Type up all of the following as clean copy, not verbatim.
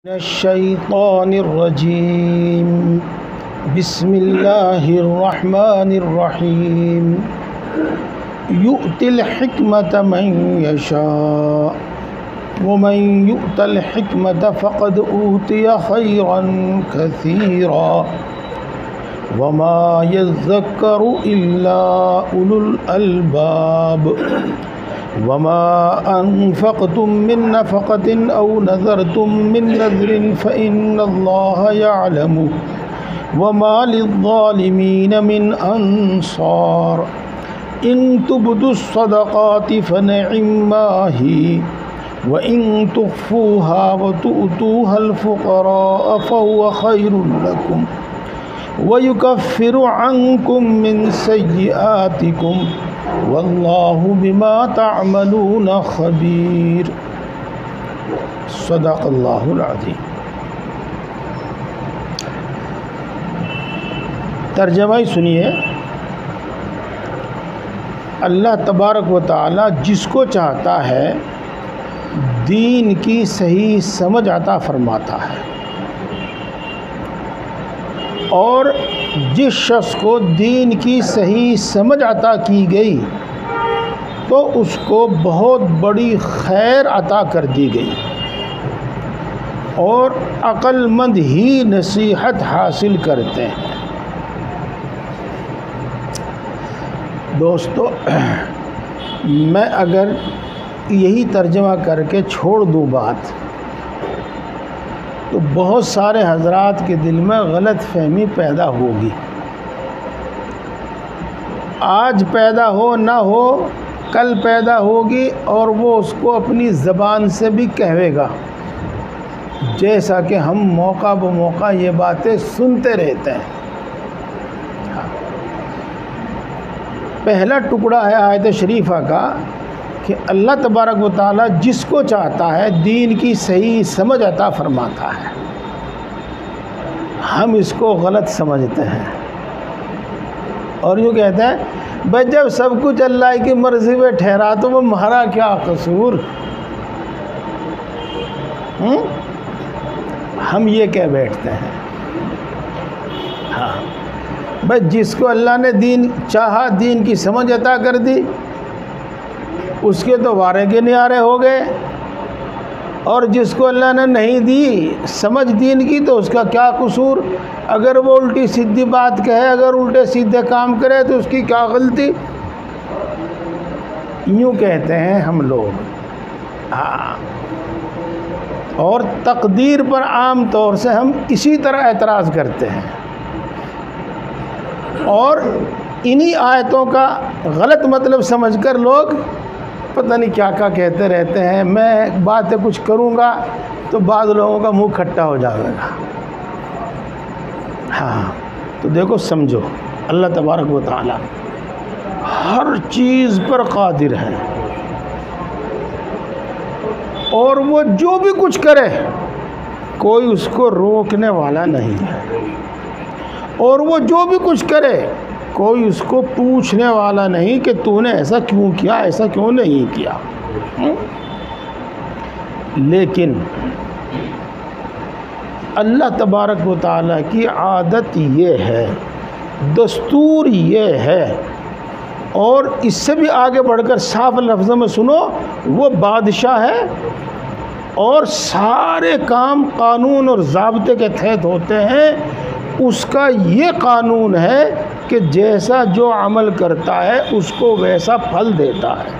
من الشيطان الرجيم بسم الله الرحمن الرحيم يؤتي الحكمة من يشاء ومن يؤت الحكمة فقد أوتي خيرا كثيرا وما يذكر إلا أولو الألباب وما أنفقتم من نفقة أو نذرتم من نذر فإن الله يعلمه وما للظالمين من أنصار إن تبدوا الصدقات فنعما هي وإن تخفوها وتؤتوها الفقراء فهو خير لكم ويكفر عنكم من سيئاتكم واللہ بما تعملون خبیر صدق اللہ العظیم۔ ترجمہ ہی سنیے۔ اللہ تبارک و تعالی جس کو چاہتا ہے دین کی صحیح سمجھ عطا فرماتا ہے، اور جس شخص کو دین کی صحیح سمجھ عطا کی گئی تو اس کو بہت بڑی خیر عطا کر دی گئی، اور عقل مند ہی نصیحت حاصل کرتے ہیں۔ دوستو، میں اگر یہی ترجمہ کر کے چھوڑ دوں بات تو بہت سارے حضرات کے دل میں غلط فہمی پیدا ہوگی۔ آج پیدا ہو نہ ہو کل پیدا ہوگی، اور وہ اس کو اپنی زبان سے بھی کہے گا، جیسا کہ ہم موقع بموقع یہ باتیں سنتے رہتے ہیں۔ پہلا ٹکڑا ہے آیت شریفہ کا کہ اللہ تبارک و تعالی جس کو چاہتا ہے دین کی صحیح سمجھ عطا فرماتا ہے۔ ہم اس کو غلط سمجھتے ہیں اور یوں کہتے ہیں بھائی جب سب کچھ اللہ کی مرضی میں ٹھہرا تو وہ ہمارا کیا قصور۔ ہم یہ کہہ بیٹھتے ہیں۔ ہاں بھائی، جس کو اللہ نے دین چاہا، دین کی سمجھ عطا کر دی، اس کے تو وارے کے نیارے ہو گئے، اور جس کو اللہ نے نہیں دی سمجھ دین کی تو اس کا کیا قصور۔ اگر وہ الٹی سیدھی بات کہے، اگر الٹے سیدھے کام کرے تو اس کی کیا غلطی۔ یوں کہتے ہیں ہم لوگ۔ ہاں، اور تقدیر پر عام طور سے ہم اسی طرح اعتراض کرتے ہیں، اور انہی آیتوں کا غلط مطلب سمجھ کر لوگ پتہ نہیں کیا کیا کہتے رہتے ہیں۔ میں باتیں کچھ کروں گا تو بعض لوگوں کا منہ کھٹا ہو جائے گا۔ ہاں تو دیکھو، سمجھو، اللہ تبارک و تعالی ہر چیز پر قادر ہے، اور وہ جو بھی کچھ کرے کوئی اس کو روکنے والا نہیں ہے، اور وہ جو بھی کچھ کرے کوئی اس کو پوچھنے والا نہیں کہ تو نے ایسا کیوں کیا، ایسا کیوں نہیں کیا۔ لیکن اللہ تبارک و تعالیٰ کی عادت یہ ہے، دستور یہ ہے، اور اس سے بھی آگے بڑھ کر صاف لفظوں میں سنو، وہ بادشاہ ہے، اور سارے کام قانون اور ضابطے کے تحت ہوتے ہیں۔ اس کا یہ قانون ہے کہ جیسا جو عمل کرتا ہے اس کو ویسا پھل دیتا ہے۔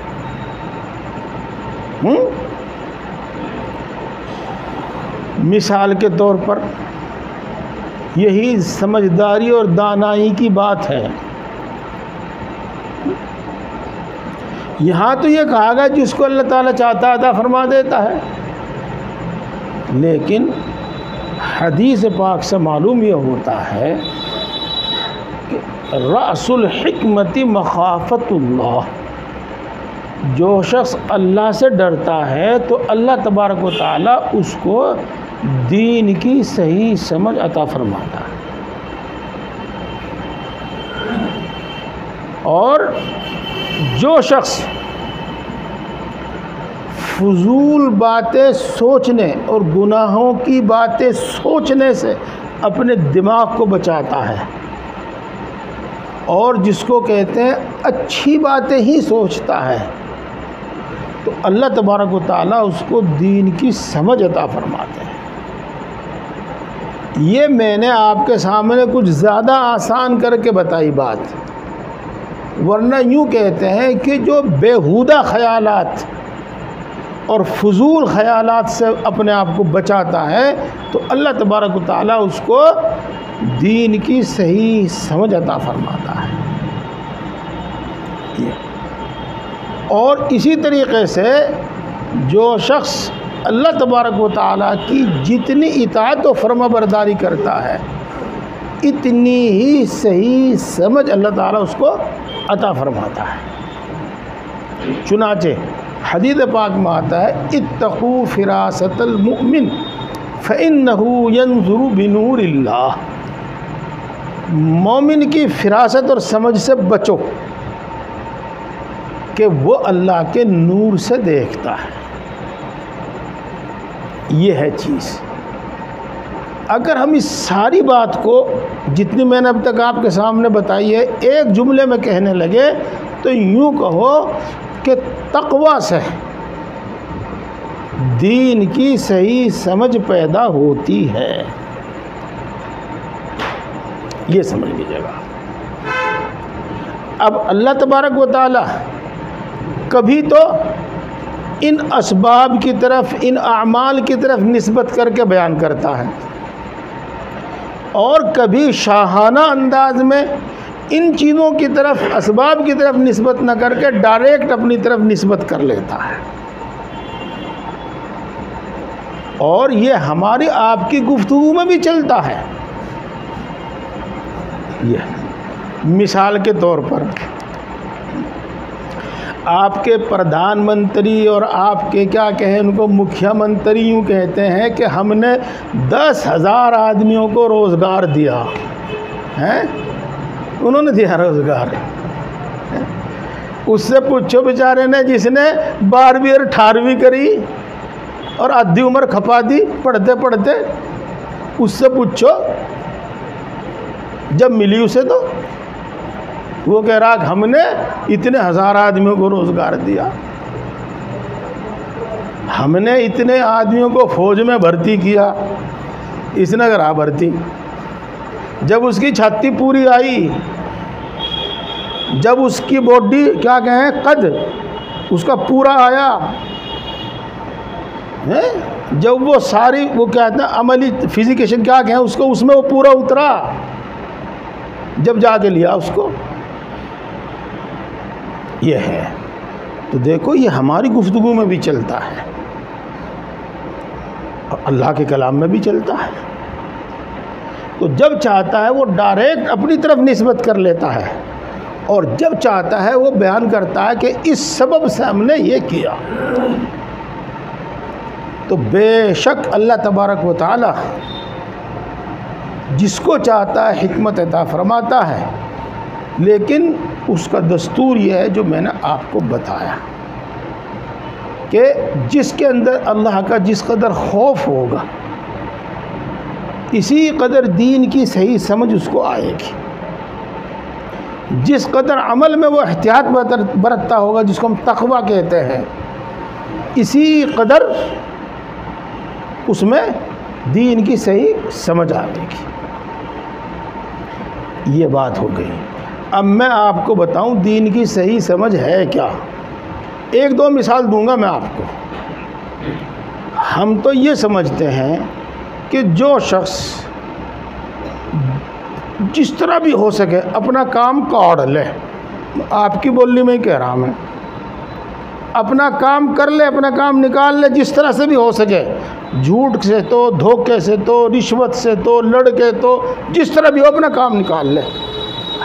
مثال کے طور پر یہی سمجھداری اور دانائی کی بات ہے۔ یہاں تو یہ کہا گیا جس کو اللہ تعالیٰ چاہتا ہے عطا فرما دیتا ہے، لیکن حدیث پاک سے معلوم یہ ہوتا ہے کہ رأس الحکمت مخافت اللہ، جو شخص اللہ سے ڈرتا ہے تو اللہ تبارک و تعالیٰ اس کو دین کی صحیح سمجھ عطا فرماتا ہے، اور جو شخص فضول باتیں سوچنے اور گناہوں کی باتیں سوچنے سے اپنے دماغ کو بچاتا ہے، اور جس کو کہتے ہیں اچھی باتیں ہی سوچتا ہے، تو اللہ تبارک و تعالیٰ اس کو دین کی سمجھ عطا فرماتے ہیں۔ یہ میں نے آپ کے سامنے کچھ زیادہ آسان کر کے بتائی بات، ورنہ یوں کہتے ہیں کہ جو بیہودہ خیالات اور فضول خیالات سے اپنے آپ کو بچاتا ہے تو اللہ تبارک و تعالیٰ اس کو دین کی صحیح سمجھ عطا فرماتا ہے۔ اور اسی طریقے سے جو شخص اللہ تبارک و تعالیٰ کی جتنی اطاعت و فرما برداری کرتا ہے اتنی ہی صحیح سمجھ اللہ تعالیٰ اس کو عطا فرماتا ہے۔ چنانچہ حدیث پاک میں آتا ہے اتقوا فراست المؤمن فإنه ينظر بنور اللہ، مومن کی فراست اور سمجھ سے بچو کہ وہ اللہ کے نور سے دیکھتا ہے۔ یہ ہے چیز۔ اگر ہم اس ساری بات کو جتنی میں نے اب تک آپ کے سامنے بتائی ہے ایک جملے میں کہنے لگے تو یوں کہو کہ تقویٰ سے دین کی صحیح سمجھ پیدا ہوتی ہے، یہ سمجھ لیجیے گا۔ اب اللہ تبارک و تعالی کبھی تو ان اسباب کی طرف، ان اعمال کی طرف نسبت کر کے بیان کرتا ہے، اور کبھی شاہانہ انداز میں ان چیزوں کی طرف، اسباب کی طرف نسبت نہ کر کے ڈائریکٹ اپنی طرف نسبت کر لیتا ہے۔ اور یہ ہماری آپ کی گفتگو میں بھی چلتا ہے۔ یہ مثال کے طور پر آپ کے پردھان منتری اور آپ کے کیا کہیں ان کو مکھیا منتری یوں کہتے ہیں کہ ہم نے 10,000 آدمیوں کو روزگار دیا ہے، انہوں نے دیا روزگار۔ اس سے پوچھو بیچارے نے جس نے 12ویں اور 18ویں کری اور آدھی عمر کھپا دی پڑھتے پڑھتے، اس سے پوچھو جب ملی اسے تو وہ کہہ رہا کہ ہم نے اتنے 1000 آدمیوں کو روزگار دیا، ہم نے اتنے آدمیوں کو فوج میں بھرتی کیا، اس نے کرا بھرتی۔ جب اس کی چھاتی پوری آئی، جب اس کی باڈی کیا کہیں قد اس کا پورا آیا، جب وہ ساری وہ کہتے ہیں عملی فزیکیشن کیا کہیں اس کو، اس میں وہ پورا اترا، جب جا کے لیا اس کو، یہ ہے۔ تو دیکھو یہ ہماری گفتگو میں بھی چلتا ہے اور اللہ کے کلام میں بھی چلتا ہے۔ تو جب چاہتا ہے وہ ڈائریکٹ اپنی طرف نسبت کر لیتا ہے، اور جب چاہتا ہے وہ بیان کرتا ہے کہ اس سبب سے ہم نے یہ کیا۔ تو بے شک اللہ تبارک و تعالی جس کو چاہتا ہے حکمت عطا فرماتا ہے، لیکن اس کا دستور یہ ہے جو میں نے آپ کو بتایا کہ جس کے اندر اللہ کا جس قدر خوف ہوگا اسی قدر دین کی صحیح سمجھ اس کو آئے گی، جس قدر عمل میں وہ احتیاط برتتا ہوگا جس کو ہم تقویٰ کہتے ہیں، اسی قدر اس میں دین کی صحیح سمجھ آئے گی۔ یہ بات ہو گئی۔ اب میں آپ کو بتاؤں دین کی صحیح سمجھ ہے کیا۔ ایک دو مثال دوں گا میں آپ کو۔ ہم تو یہ سمجھتے ہیں کہ جو شخص جس طرح بھی ہو سکے اپنا کام کاڑ لے، آپ کی بولی میں ہی کہہ رہا ہوں میں، اپنا کام کر لے، اپنا کام نکال لے جس طرح سے بھی ہو سکے، جھوٹ سے تو، دھوکے سے تو، رشوت سے تو، لڑ کے تو، جس طرح بھی ہو اپنا کام نکال لے۔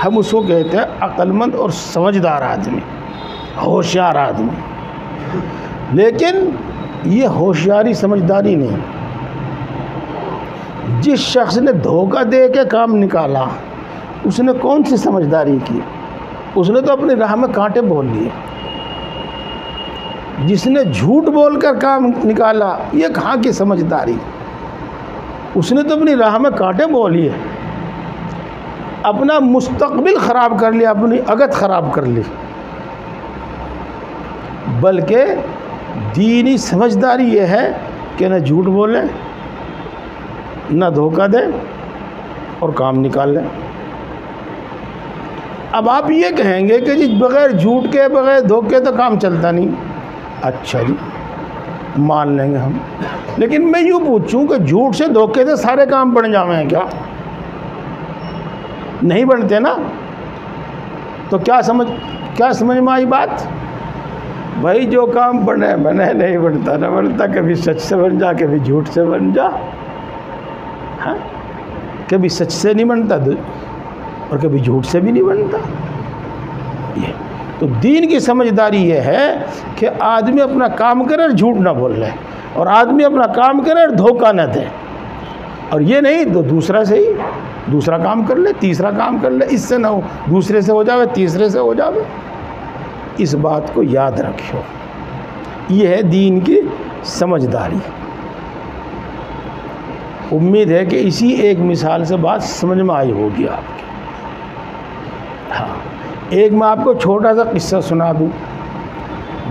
ہم اس کو کہتے ہیں عقل مند اور سمجھدار آدمی، ہوشیار آدمی۔ لیکن یہ ہوشیاری سمجھداری نہیں۔ جس شخص نے دھوکہ دے کے کام نکالا اس نے کون سی سمجھداری کی؟ اس نے تو اپنی راہ میں کانٹے بول لیے۔ جس نے جھوٹ بول کر کام نکالا، یہ کہاں کی سمجھداری؟ اس نے تو اپنی راہ میں کانٹے بو لیے، اپنا مستقبل خراب کر لیا، اپنی اگت خراب کر لی۔ بلکہ دینی سمجھداری یہ ہے کہ نہ جھوٹ بولیں، نہ دھوکہ دیں، اور کام نکال لیں۔ اب آپ یہ کہیں گے کہ جی بغیر جھوٹ کے، بغیر دھوکے تو کام چلتا نہیں۔ اچھا جی، مان لیں گے ہم، لیکن میں یوں پوچھوں کہ جھوٹ سے دھوکے سے سارے کام بن جاویں ہیں کیا؟ نہیں بنتے نا۔ تو کیا سمجھ میں آئی بات؟ بھائی جو کام بنے نہیں بنتا نہ بنتا، کبھی سچ سے بن جا، کبھی جھوٹ سے بن جا، ہاں، کبھی سچ سے نہیں بنتا اور کبھی جھوٹ سے بھی نہیں بنتا۔ یہ تو دین کی سمجھداری یہ ہے کہ آدمی اپنا کام کرے اور جھوٹ نہ بول لے، اور آدمی اپنا کام کرے اور دھوکہ نہ دے، اور یہ نہیں تو دوسرا کام کر لے، تیسرا کام کر لے، اس سے نہ ہو دوسرے سے ہو جاوے، تیسرے سے ہو جاوے۔ اس بات کو یاد رکھو، یہ ہے دین کی سمجھداری۔ امید ہے کہ اسی ایک مثال سے بات سمجھ میں آئی ہوگی آپ کی۔ ہاں، ایک میں آپ کو چھوٹا سا قصہ سنا دوں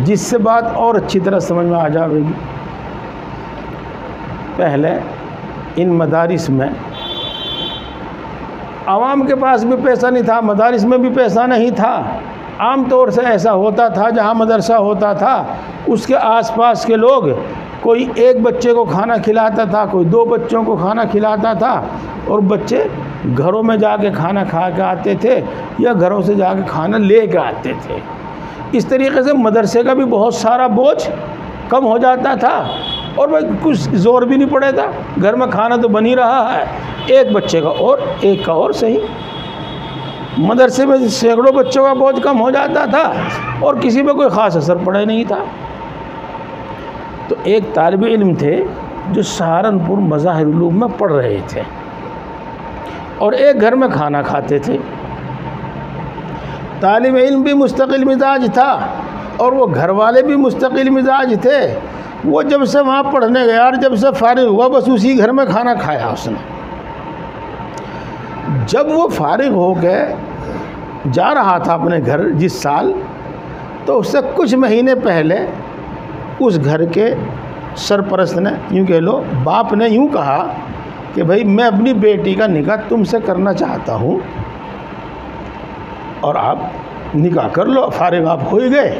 جس سے بات اور اچھی طرح سمجھ میں آ جائے گی۔ پہلے ان مدارس میں عوام کے پاس بھی پیسہ نہیں تھا، مدارس میں بھی پیسہ نہیں تھا۔ عام طور سے ایسا ہوتا تھا، جہاں مدرسہ ہوتا تھا اس کے آس پاس کے لوگ، کوئی ایک بچے کو کھانا کھلاتا تھا، کوئی 2 بچوں کو کھانا کھلاتا تھا، اور بچے گھروں میں جا کے کھانا کھا کے آتے تھے یا گھروں سے جا کے کھانا لے کے آتے تھے۔ اس طریقے سے مدرسے کا بھی بہت سارا بوجھ کم ہو جاتا تھا، اور کچھ زور بھی نہیں پڑے تھا، گھر میں کھانا تو بن ہی رہا ہے، ایک بچے کا اور ایک کا اور صحیح۔ مدرسے میں سینکڑوں بچوں کا بوجھ کم ہو جاتا تھا اور کسی پہ کوئی خاص اثر پڑے نہیں تھا۔ تو ایک طالب علم تھے جو سہارنپور مظاہر العلوم میں پڑھ رہے تھے، اور ایک گھر میں کھانا کھاتے تھے۔ طالب علم بھی مستقل مزاج تھا اور وہ گھر والے بھی مستقل مزاج تھے۔ وہ جب سے وہاں پڑھنے گیا اور جب سے فارغ ہوا، بس اسی گھر میں کھانا کھایا اس نے۔ جب وہ فارغ ہو کے جا رہا تھا اپنے گھر جس سال، تو اس سے کچھ مہینے پہلے اس گھر کے سرپرست نے، یوں کہہ لو باپ نے، یوں کہا کہ بھائی میں اپنی بیٹی کا نکاح تم سے کرنا چاہتا ہوں، اور آپ نکاح کر لو، فارغ آپ ہو ہی گئے،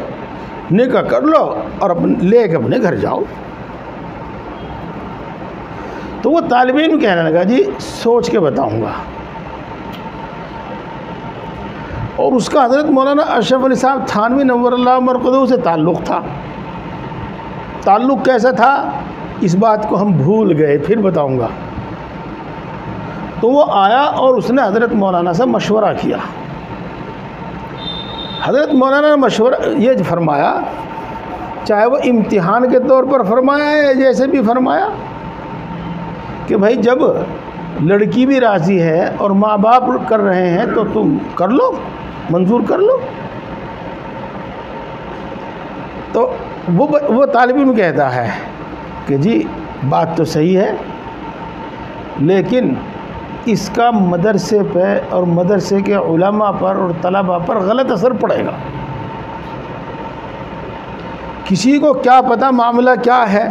نکاح کر لو اور لے کے اپنے گھر جاؤ۔ تو وہ طالب علم کہنے لگا جی سوچ کے بتاؤں گا۔ اور اس کا حضرت مولانا اشرف علی صاحب تھانوی نور اللہ مرقدہ سے تعلق تھا۔ تعلق کیسا تھا اس بات کو ہم بھول گئے، پھر بتاؤں گا۔ تو وہ آیا اور اس نے حضرت مولانا سے مشورہ کیا۔ حضرت مولانا نے مشورہ یہ فرمایا، چاہے وہ امتحان کے طور پر فرمایا ہے جیسے بھی فرمایا، کہ بھائی جب لڑکی بھی راضی ہے اور ماں باپ کر رہے ہیں تو تم کر لو، منظور کر لو۔ تو وہ طالب علم کہتا ہے کہ جی بات تو صحیح ہے، لیکن اس کا مدرسے پہ اور مدرسے کے علماء پر اور طلباء پر غلط اثر پڑے گا۔ کسی کو کیا پتہ معاملہ کیا ہے،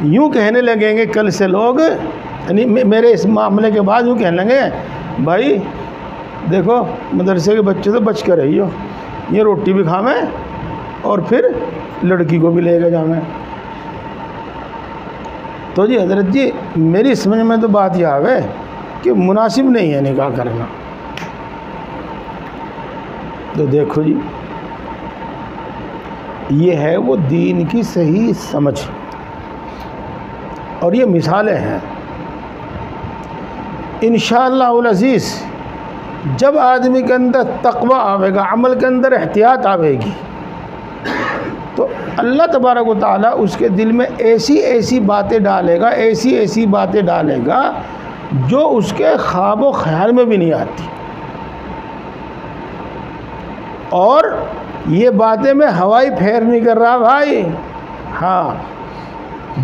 یوں کہنے لگیں گے کل سے لوگ، یعنی میرے اس معاملے کے بعد یوں کہنے لگیں بھائی دیکھو مدرسے کے بچے تو بچ کر رہی ہو، یہ روٹی بھی کھاویں اور پھر لڑکی کو بھی لے کے جاویں۔ تو جی حضرت جی میری سمجھ میں تو بات یہ آوے کہ مناسب نہیں ہے نکاح کرنا۔ تو دیکھو جی یہ ہے وہ دین کی صحیح سمجھ، اور یہ مثالیں ہیں۔ انشاءاللہ العزیز جب آدمی کے اندر تقوی آوے گا، عمل کے اندر احتیاط آوے گی، تو اللہ تبارک و تعالیٰ اس کے دل میں ایسی ایسی باتیں ڈالے گا، ایسی ایسی باتیں ڈالے گا جو اس کے خواب و خیال میں بھی نہیں آتی، اور یہ باتیں میں ہوائی پھیر نہیں کر رہا بھائی. ہاں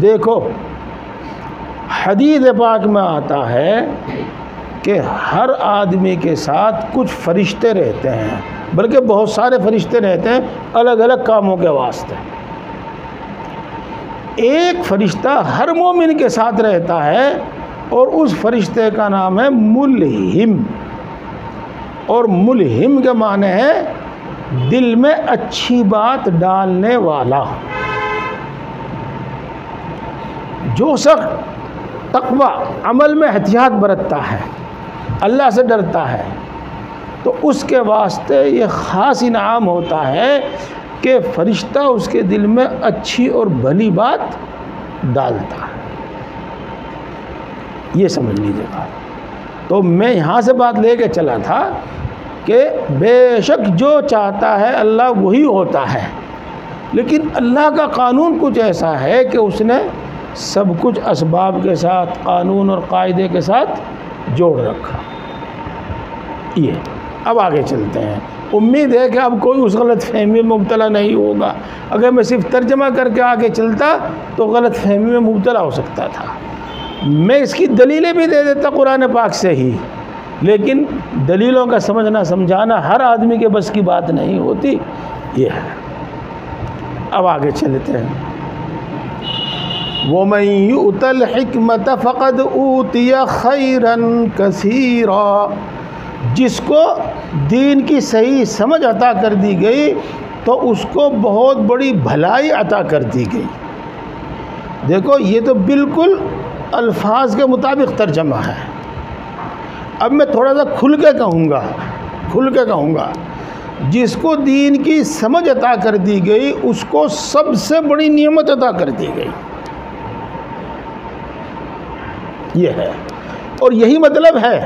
دیکھو حدیث پاک میں آتا ہے کہ ہر آدمی کے ساتھ کچھ فرشتے رہتے ہیں، بلکہ بہت سارے فرشتے رہتے ہیں الگ الگ کاموں کے واسطے. ایک فرشتہ ہر مومن کے ساتھ رہتا ہے اور اس فرشتے کا نام ہے ملہم. اور ملہم کے معنی ہے دل میں اچھی بات ڈالنے والا. جو شخص تقوی عمل میں احتیاط برتتا ہے، اللہ سے ڈرتا ہے، تو اس کے واسطے یہ خاص انعام ہوتا ہے کہ فرشتہ اس کے دل میں اچھی اور بھلی بات ڈالتا ہے. یہ سمجھ لیجیے گا. تو میں یہاں سے بات لے کے چلا تھا کہ بے شک جو چاہتا ہے اللہ وہی ہوتا ہے، لیکن اللہ کا قانون کچھ ایسا ہے کہ اس نے سب کچھ اسباب کے ساتھ، قانون اور قاعدے کے ساتھ جوڑ رکھا. یہ اب آگے چلتے ہیں. امید ہے کہ اب کوئی اس غلط فہمی میں مبتلا نہیں ہوگا. اگر میں صرف ترجمہ کر کے آگے چلتا تو غلط فہمی میں مبتلا ہو سکتا تھا. میں اس کی دلیلیں بھی دے دیتا قرآن پاک سے ہی، لیکن دلیلوں کا سمجھنا سمجھانا ہر آدمی کے بس کی بات نہیں ہوتی. یہ ہے. اب آگے چلتے ہیں. وَمَن يُؤْتَ الْحِكْمَةَ فَقَدْ أُوتِيَ خَيْرًا كَثِيرًا. جس کو دین کی صحیح سمجھ عطا کر دی گئی تو اس کو بہت بڑی بھلائی عطا کر دی گئی. دیکھو یہ تو بالکل الفاظ کے مطابق ترجمہ ہے. اب میں تھوڑا سا کھل کے کہوں گا جس کو دین کی سمجھ عطا کر دی گئی اس کو سب سے بڑی نعمت عطا کر دی گئی. یہ ہے اور یہی مطلب ہے.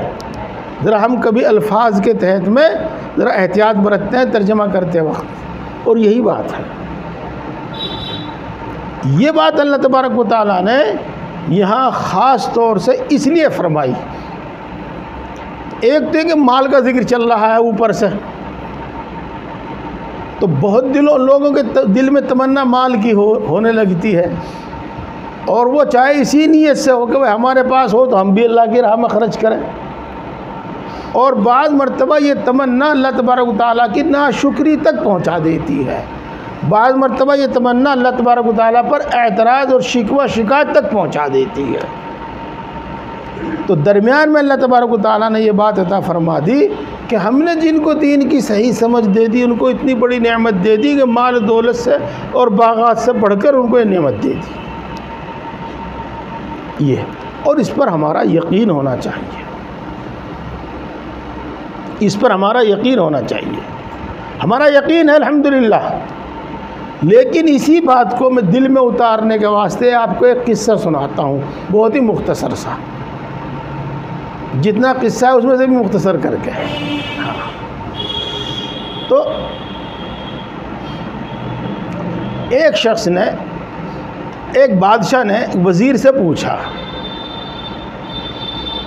ذرا ہم کبھی الفاظ کے تحت میں ذرا احتیاط برتتے ہیں ترجمہ کرتے وقت، اور یہی بات ہے. یہ بات اللہ تبارک و تعالیٰ نے یہاں خاص طور سے اس لیے فرمائی. ایک تو کہ مال کا ذکر چل رہا ہے اوپر سے، تو بہت لوگوں کے دل میں تمنا مال کی ہونے لگتی ہے، اور وہ چاہے اسی نیت سے ہو کہ بھائی ہمارے پاس ہو تو ہم بھی اللہ کی راہ میں خرچ کریں. اور بعض مرتبہ یہ تمنا اللہ تبارک و تعالیٰ کی ناشکری تک پہنچا دیتی ہے. بعض مرتبہ یہ تمنا اللہ تبارک و تعالیٰ پر اعتراض اور شکوہ شکایت تک پہنچا دیتی ہے. تو درمیان میں اللہ تبارک و تعالیٰ نے یہ بات عطا فرما دی کہ ہم نے جن کو دین کی صحیح سمجھ دے دی ان کو اتنی بڑی نعمت دے دی کہ مال دولت سے اور باغات سے بڑھ کر ان کو یہ نعمت دے دی. یہ اور اس پر ہمارا یقین ہونا چاہیے. اس پر ہمارا یقین ہونا چاہیے. ہمارا یقین ہے الحمدللہ. لیکن اسی بات کو میں دل میں اتارنے کے واسطے آپ کو ایک قصہ سناتا ہوں، بہت ہی مختصر سا. جتنا قصہ ہے اس میں سے بھی مختصر کر کے. تو ایک شخص نے، ایک بادشاہ نے وزیر سے پوچھا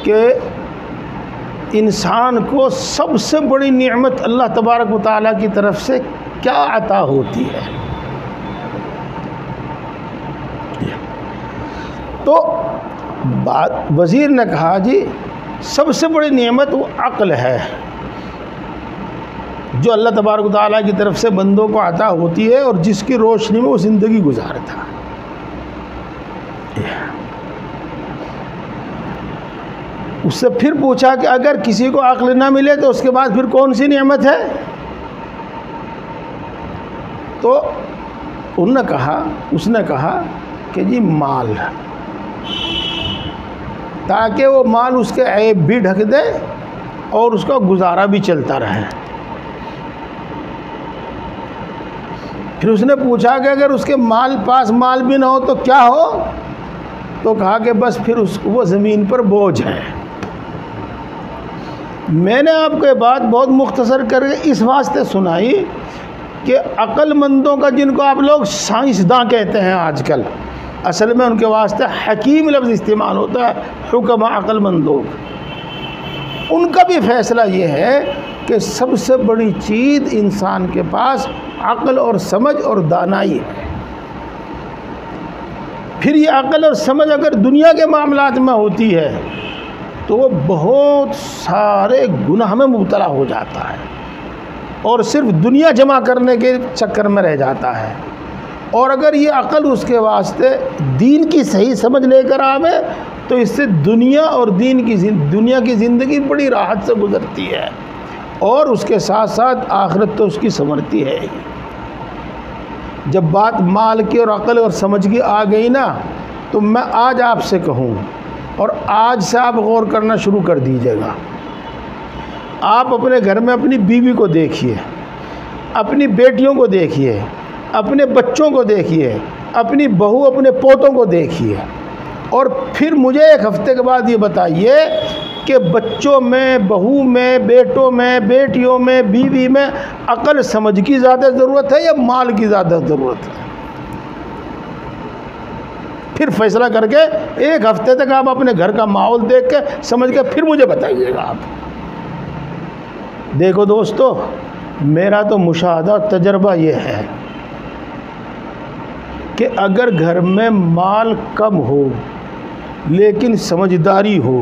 کہ انسان کو سب سے بڑی نعمت اللہ تبارک و تعالیٰ کی طرف سے کیا عطا ہوتی ہے؟ تو وزیر نے کہا جی سب سے بڑی نعمت وہ عقل ہے جو اللہ تبارک و تعالیٰ کی طرف سے بندوں کو عطا ہوتی ہے اور جس کی روشنی میں وہ زندگی گزارتا. اس سے پھر پوچھا کہ اگر کسی کو عقل نہ ملے تو اس کے بعد پھر کون سی نعمت ہے؟ تو اس نے کہا کہ جی مال، تاکہ وہ مال اس کے عیب بھی ڈھک دے اور اس کا گزارا بھی چلتا رہے. پھر اس نے پوچھا کہ اگر اس کے پاس مال بھی نہ ہو تو کیا ہو؟ تو کہا کہ بس پھر وہ زمین پر بوجھ ہے. میں نے آپ کو یہ بات بہت مختصر کر کے اس واسطے سنائی کہ عقل مندوں کا، جن کو آپ لوگ سائنسداں کہتے ہیں آج کل، اصل میں ان کے واسطے حکیم لفظ استعمال ہوتا ہے، حکما عقل مند لوگ. ان کا بھی فیصلہ یہ ہے کہ سب سے بڑی چیز انسان کے پاس عقل اور سمجھ اور دانائی ہے۔ پھر یہ عقل اور سمجھ اگر دنیا کے معاملات میں ہوتی ہے تو وہ بہت سارے گناہ میں مبتلا ہو جاتا ہے اور صرف دنیا جمع کرنے کے چکر میں رہ جاتا ہے۔ اور اگر یہ عقل اس کے واسطے دین کی صحیح سمجھ لے کر آوے تو اس سے دنیا اور دنیا کی زندگی بڑی راحت سے گزرتی ہے، اور اس کے ساتھ ساتھ آخرت تو اس کی سنورتی ہے ہی۔ جب بات مال کی اور عقل اور سمجھ کی آ گئی نا، تو میں آج آپ سے کہوں، اور آج سے آپ غور کرنا شروع کر دیجیے گا۔ آپ اپنے گھر میں اپنی بیوی کو دیکھیے، اپنی بیٹیوں کو دیکھیے، اپنے بچوں کو دیکھیے، اپنی بہو اپنے پوتوں کو دیکھیے، اور پھر مجھے ایک ہفتے کے بعد یہ بتائیے کہ بچوں میں، بہو میں، بیٹوں میں، بیٹیوں میں، بیوی میں عقل سمجھ کی زیادہ ضرورت ہے یا مال کی زیادہ ضرورت ہے؟ پھر فیصلہ کر کے ایک ہفتے تک آپ اپنے گھر کا ماحول دیکھ کے سمجھ کے پھر مجھے بتائیے گا آپ۔ دیکھو دوستو، میرا تو مشاہدہ اور تجربہ یہ ہے کہ اگر گھر میں مال کم ہو لیکن سمجھداری ہو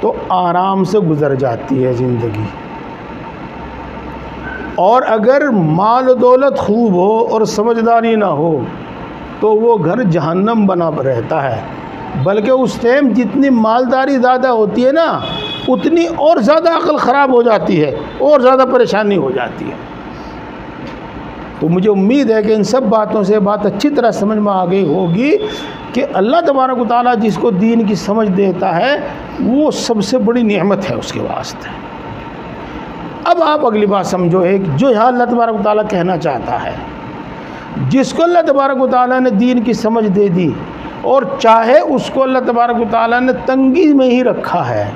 تو آرام سے گزر جاتی ہے زندگی، اور اگر مال و دولت خوب ہو اور سمجھداری نہ ہو تو وہ گھر جہنم بنا رہتا ہے۔ بلکہ اس ٹائم جتنی مالداری زیادہ ہوتی ہے نا، اتنی اور زیادہ عقل خراب ہو جاتی ہے اور زیادہ پریشانی ہو جاتی ہے۔ تو مجھے امید ہے کہ ان سب باتوں سے بات اچھی طرح سمجھ میں آ گئی ہوگی کہ اللہ تبارک و تعالیٰ جس کو دین کی سمجھ دیتا ہے وہ سب سے بڑی نعمت ہے اس کے واسطے۔ اب آپ اگلی بات سمجھو، ایک جو یہاں اللہ تبارک و تعالیٰ کہنا چاہتا ہے، جس کو اللہ تبارک و تعالیٰ نے دین کی سمجھ دے دی اور چاہے اس کو اللہ تبارک و تعالیٰ نے تنگی میں ہی رکھا ہے،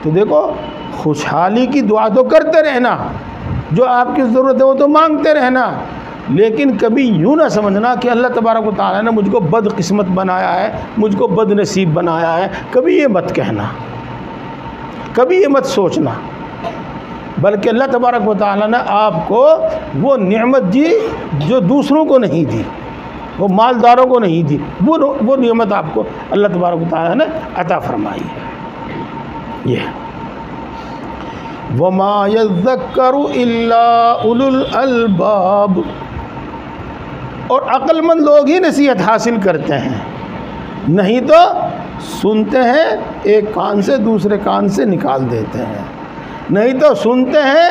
تو دیکھو خوشحالی کی دعا تو کرتے رہنا، جو آپ کی ضرورت ہے وہ تو مانگتے رہنا، لیکن کبھی یوں نہ سمجھنا کہ اللہ تبارک و تعالیٰ نے مجھ کو بد قسمت بنایا ہے، مجھ کو بد نصیب بنایا ہے، کبھی یہ مت کہنا، کبھی یہ مت سوچنا، بلکہ اللہ تبارک و تعالیٰ نے آپ کو وہ نعمت دی جو دوسروں کو نہیں دی، وہ مالداروں کو نہیں دی، وہ نعمت آپ کو اللہ تبارک و تعالیٰ نے عطا فرمائی ہے۔ یہ وَمَا يَذَّكَّرُ إِلَّا أُولُو الْأَلْبَابِ، اور عقل مند لوگ ہی نصیحت حاصل کرتے ہیں، نہیں تو سنتے ہیں ایک کان سے دوسرے کان سے نکال دیتے ہیں، نہیں تو سنتے ہیں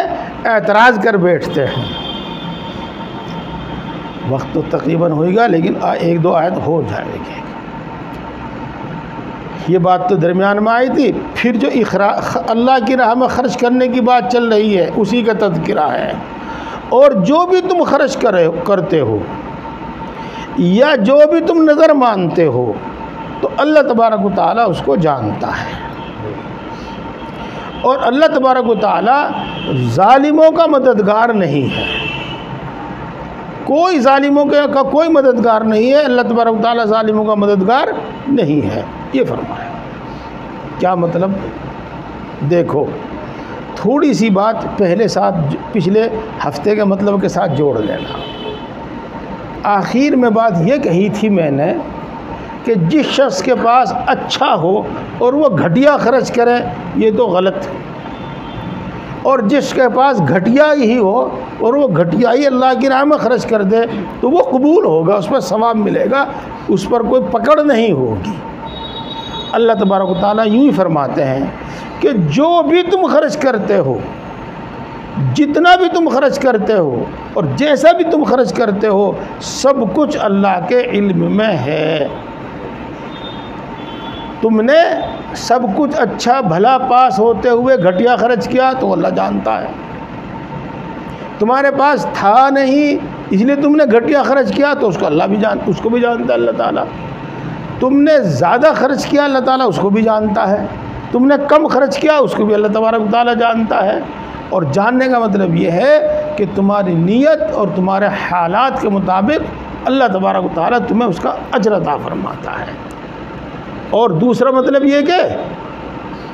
اعتراض کر بیٹھتے ہیں۔ وقت تو تقریباً ہوئے گا لیکن ایک دو آیت ہو جائے گی۔ یہ بات تو درمیان میں آئی تھی، پھر جو اللہ کی راہ میں خرچ کرنے کی بات چل رہی ہے اسی کا تذکرہ ہے۔ اور جو بھی تم خرچ کرتے ہو یا جو بھی تم نظر مانتے ہو تو اللہ تبارک و تعالیٰ اس کو جانتا ہے، اور اللہ تبارک و تعالیٰ ظالموں کا مددگار نہیں ہے، کوئی ظالموں کا کوئی مددگار نہیں ہے، اللہ تبارک و تعالیٰ ظالموں کا مددگار نہیں ہے، یہ فرمایا۔ کیا مطلب؟ دیکھو تھوڑی سی بات پچھلے ہفتے کے مطلب کے ساتھ جوڑ لینا۔ آخر میں بات یہ کہی تھی میں نے کہ جس شخص کے پاس اچھا ہو اور وہ گھٹیا خرچ کرے یہ تو غلط ہے، اور جس کے پاس گھٹیا ہی ہو اور وہ گھٹیا ہی اللہ کی راہ میں خرچ کر دے تو وہ قبول ہوگا، اس پر ثواب ملے گا، اس پر کوئی پکڑ نہیں ہوگی۔ اللہ تبارک و تعالیٰ یوں ہی فرماتے ہیں کہ جو بھی تم خرچ کرتے ہو، جتنا بھی تم خرچ کرتے ہو اور جیسا بھی تم خرچ کرتے ہو، سب کچھ اللہ کے علم میں ہے۔ تم نے سب کچھ اچھا بھلا پاس ہوتے ہوئے گھٹیا خرچ کیا تو اللہ جانتا ہے، تمہارے پاس تھا نہیں اس لیے تم نے گھٹیا خرچ کیا تو اس کو بھی جانتا ہے اللہ تعالیٰ، تم نے زیادہ خرچ کیا اللہ تعالیٰ اس کو بھی جانتا ہے، تم نے کم خرچ کیا اس کو بھی اللہ تبارک و تعالیٰ جانتا ہے۔ اور جاننے کا مطلب یہ ہے کہ تمہاری نیت اور تمہارے حالات کے مطابق اللہ تبارک و تعالیٰ تمہیں اس کا اجر عطا فرماتا ہے۔ اور دوسرا مطلب یہ کہ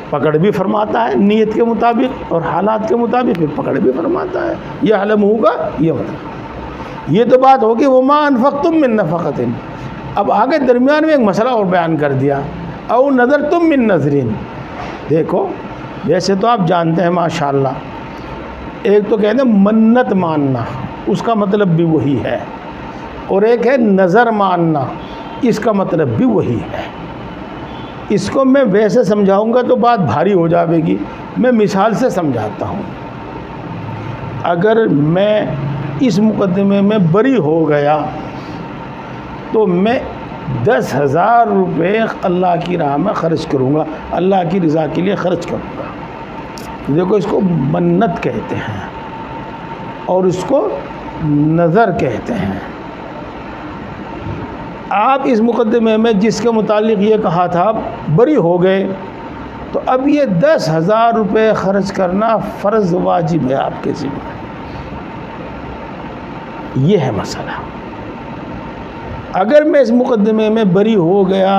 پکڑ بھی فرماتا ہے نیت کے مطابق اور حالات کے مطابق، پھر پکڑ بھی فرماتا ہے۔ یہ علم ہوگا، یہ مطلب یہ تو بات ہوگی وما انفقتم من نفقۃ۔ اب آگے درمیان میں ایک مسئلہ اور بیان کر دیا، او نذرتم من نذرین۔ دیکھو ویسے تو آپ جانتے ہیں ماشاءاللہ، ایک تو کہتے ہیں منت ماننا، اس کا مطلب بھی وہی ہے، اور ایک ہے نظر ماننا، اس کا مطلب بھی وہی ہے۔ اس کو میں ویسے سمجھاؤں گا تو بات بھاری ہو جائے گی، میں مثال سے سمجھاتا ہوں۔ اگر میں اس مقدمے میں بری ہو گیا تو میں 10,000 روپے اللہ کی راہ میں خرچ کروں گا، اللہ کی رضا کے لیے خرچ کروں گا۔ دیکھو اس کو منت کہتے ہیں اور اس کو نظر کہتے ہیں۔ آپ اس مقدمے میں جس کے متعلق یہ کہا تھا بری ہو گئے، تو اب یہ 10,000 روپے خرچ کرنا فرض واجب ہے آپ کے ذمہ۔ یہ ہے مسئلہ۔ اگر میں اس مقدمے میں بری ہو گیا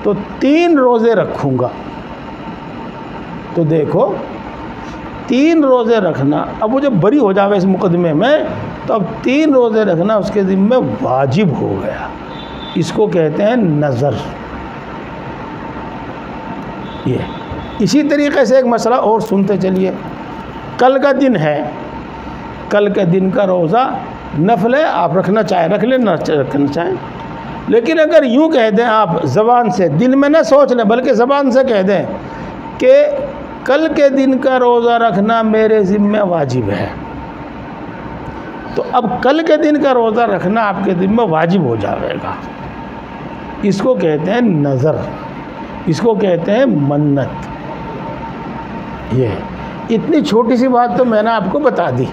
تو 3 روزے رکھوں گا، تو دیکھو 3 روزے رکھنا، اب وہ جب بری ہو جاوے اس مقدمے میں تو اب 3 روزے رکھنا اس کے ذمہ واجب ہو گیا۔ اس کو کہتے ہیں نظر۔ یہ اسی طریقے سے ایک مسئلہ اور سنتے چلیے۔ کل کا دن ہے، کل کے دن کا روزہ نفل ہے، آپ رکھنا چاہیں رکھ لیں، نہ رکھنا چاہیں۔ لیکن اگر یوں کہہ دیں آپ زبان سے، دل میں نہ سوچ لیں بلکہ زبان سے کہہ دیں کہ کل کے دن کا روزہ رکھنا میرے ذمہ واجب ہے، تو اب کل کے دن کا روزہ رکھنا آپ کے ذمہ واجب ہو جائے گا۔ اس کو کہتے ہیں نظر، اس کو کہتے ہیں منت۔ یہ اتنی چھوٹی سی بات تو میں نے آپ کو بتا دی،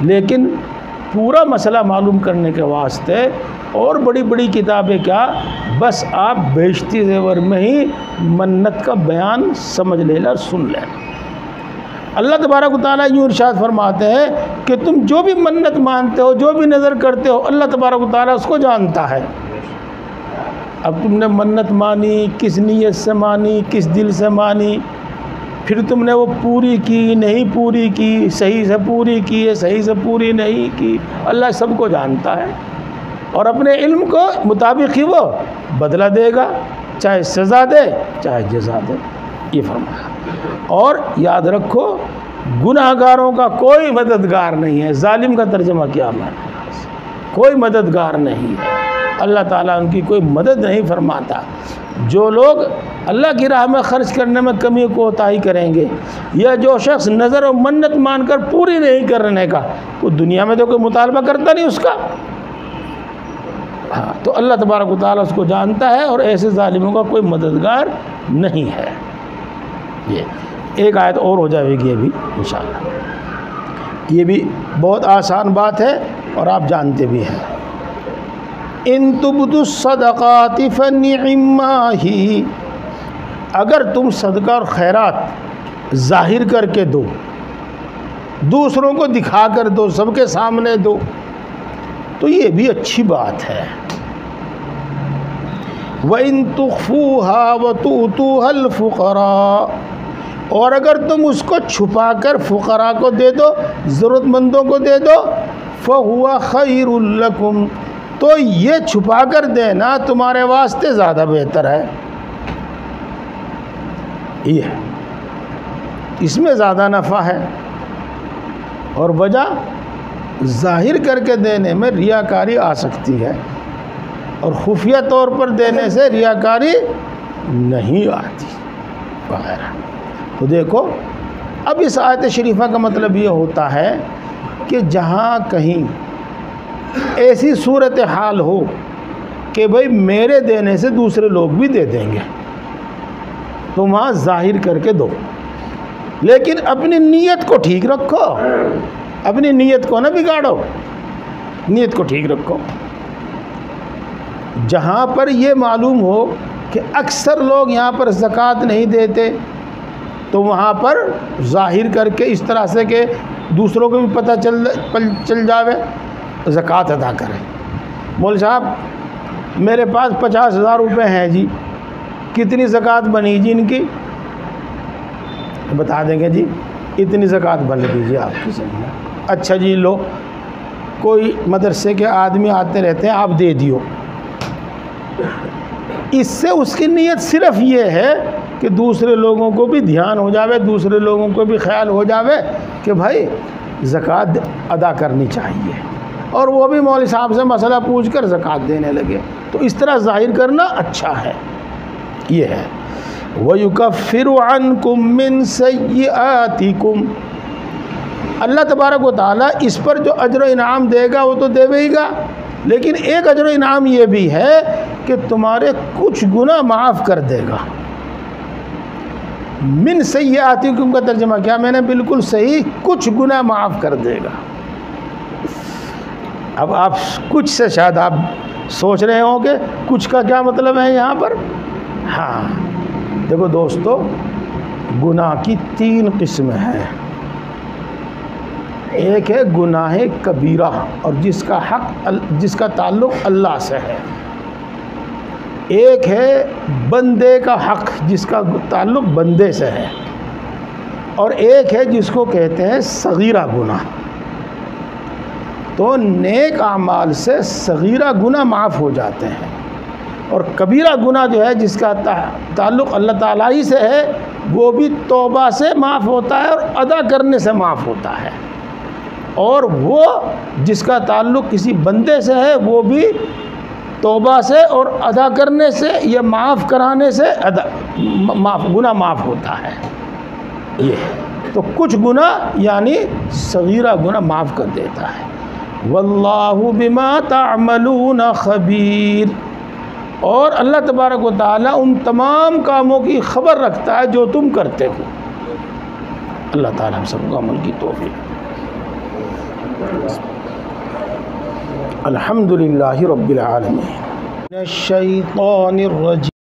لیکن پورا مسئلہ معلوم کرنے کے واسطے اور بڑی بڑی کتابیں کیا، بس آپ بیشتی زیور میں ہی منت کا بیان سمجھ لینا اور سن لینا۔ اللہ تبارک و تعالیٰ یوں ارشاد فرماتے ہیں کہ تم جو بھی منت مانتے ہو، جو بھی نظر کرتے ہو، اللہ تبارک و تعالیٰ اس کو جانتا ہے۔ اب تم نے منت مانی، کس نیت سے مانی، کس دل سے مانی، پھر تم نے وہ پوری کی نہیں پوری کی، صحیح سے پوری کی ہے صحیح سے پوری نہیں کی، اللہ سب کو جانتا ہے اور اپنے علم کو مطابق ہی وہ بدلہ دے گا، چاہے سزا دے چاہے جزا دے، یہ فرمایا۔ اور یاد رکھو گناہ گاروں کا کوئی مددگار نہیں ہے۔ ظالم کا ترجمہ کیا میں نے، کوئی مددگار نہیں ہے، اللہ تعالیٰ ان کی کوئی مدد نہیں فرماتا۔ جو لوگ اللہ کی راہ میں خرچ کرنے میں کمی کوتاہی کریں گے، یا جو شخص نظر و منت مان کر پوری نہیں کرنے کا، وہ دنیا میں تو کوئی مطالبہ کرتا نہیں اس کا، ہاں تو اللہ تبارک و تعالیٰ اس کو جانتا ہے اور ایسے ظالموں کا کوئی مددگار نہیں ہے۔ یہ ایک آیت اور ہو جائے گی ابھی انشاءاللہ، یہ بھی بہت آسان بات ہے اور آپ جانتے بھی ہیں۔ ان تبدوا الصدقات فنعما ہی، اگر تم صدقہ اور خیرات ظاہر کر کے دو، دوسروں کو دکھا کر دو، سب کے سامنے دو، تو یہ بھی اچھی بات ہے۔ وَإِن تُخْفُوهَا وَتُؤْتُوهَا الْفُقَرَاءَ، اور اگر تم اس کو چھپا کر فقراء کو دے دو، ضرورت مندوں کو دے دو، فَهُوَ خَيْرٌ لَكُمْ، تو یہ چھپا کر دینا تمہارے واسطے زیادہ بہتر ہے۔ یہ اس میں زیادہ نفع ہے، اور وجہ ظاہر کر کے دینے میں ریاکاری آ سکتی ہے، اور خفیہ طور پر دینے سے ریاکاری نہیں آتی وغیرہ۔ تو دیکھو اب اس آیت شریفہ کا مطلب یہ ہوتا ہے کہ جہاں کہیں ایسی صورتحال ہو کہ بھئی میرے دینے سے دوسرے لوگ بھی دے دیں گے، تو وہاں ظاہر کر کے دو، لیکن اپنی نیت کو ٹھیک رکھو، اپنی نیت کو نہ بگاڑو، نیت کو ٹھیک رکھو۔ جہاں پر یہ معلوم ہو کہ اکثر لوگ یہاں پر زکوٰۃ نہیں دیتے، تو وہاں پر ظاہر کر کے اس طرح سے کہ دوسروں کو بھی پتہ چل جاوے، زکوٰۃ ادا کریں۔ مول صاحب میرے پاس 50,000 روپے ہیں جی، کتنی زکوٰۃ بنی جی ان کی؟ بتا دیں گے جی اتنی زکوٰۃ بن دیجیے آپ کی زمین. اچھا جی لو، کوئی مدرسے کے آدمی آتے رہتے ہیں، آپ دے دیو. اس سے اس کی نیت صرف یہ ہے کہ دوسرے لوگوں کو بھی دھیان ہو جاوے، دوسرے لوگوں کو بھی خیال ہو جاوے کہ بھائی زکوٰۃ ادا کرنی چاہیے، اور وہ بھی مولوی صاحب سے مسئلہ پوچھ کر زکوٰۃ دینے لگے. تو اس طرح ظاہر کرنا اچھا ہے. یہ ہے وَيُكَفِّرُ عَنْكُم مِّن سَيِّئَاتِكُمْ. اللہ تبارک و تعالیٰ اس پر جو اجر و انعام دے گا وہ تو دے ہی گا، لیکن ایک اجر و انعام یہ بھی ہے کہ تمہارے کچھ گناہ معاف کر دے گا. من سیئاتکم کا ترجمہ کیا میں نے؟ بالکل صحیح، کچھ گناہ معاف کر دے گا. اب آپ کچھ سے شاید آپ سوچ رہے ہوں کہ کچھ کا کیا مطلب ہے یہاں پر. ہاں دیکھو دوستو، گناہ کی 3 قسم ہیں. ایک ہے گناہ کبیرہ، اور جس کا تعلق اللہ سے ہے. ایک ہے بندے کا حق، جس کا تعلق بندے سے ہے. اور ایک ہے جس کو کہتے ہیں صغیرہ گناہ. تو نیک اعمال سے صغیرہ گناہ معاف ہو جاتے ہیں، اور کبیرہ گناہ جو ہے جس کا تعلق اللہ تعالیٰ ہی سے ہے وہ بھی توبہ سے معاف ہوتا ہے اور ادا کرنے سے معاف ہوتا ہے. اور وہ جس کا تعلق کسی بندے سے ہے وہ بھی توبہ سے اور ادا کرنے سے یا معاف کرانے سے گناہ معاف ہوتا ہے. یہ تو کچھ گناہ یعنی صغیرہ گناہ معاف کر دیتا ہے. واللہ بما تعملون خبیر. اور اللہ تبارک و تعالیٰ ان تمام کاموں کی خبر رکھتا ہے جو تم کرتے ہو. اللہ تعالیٰ ہم سب کو عمل کی توفیق. الحمدللہ رب العالمین. الشیطان الرجیم.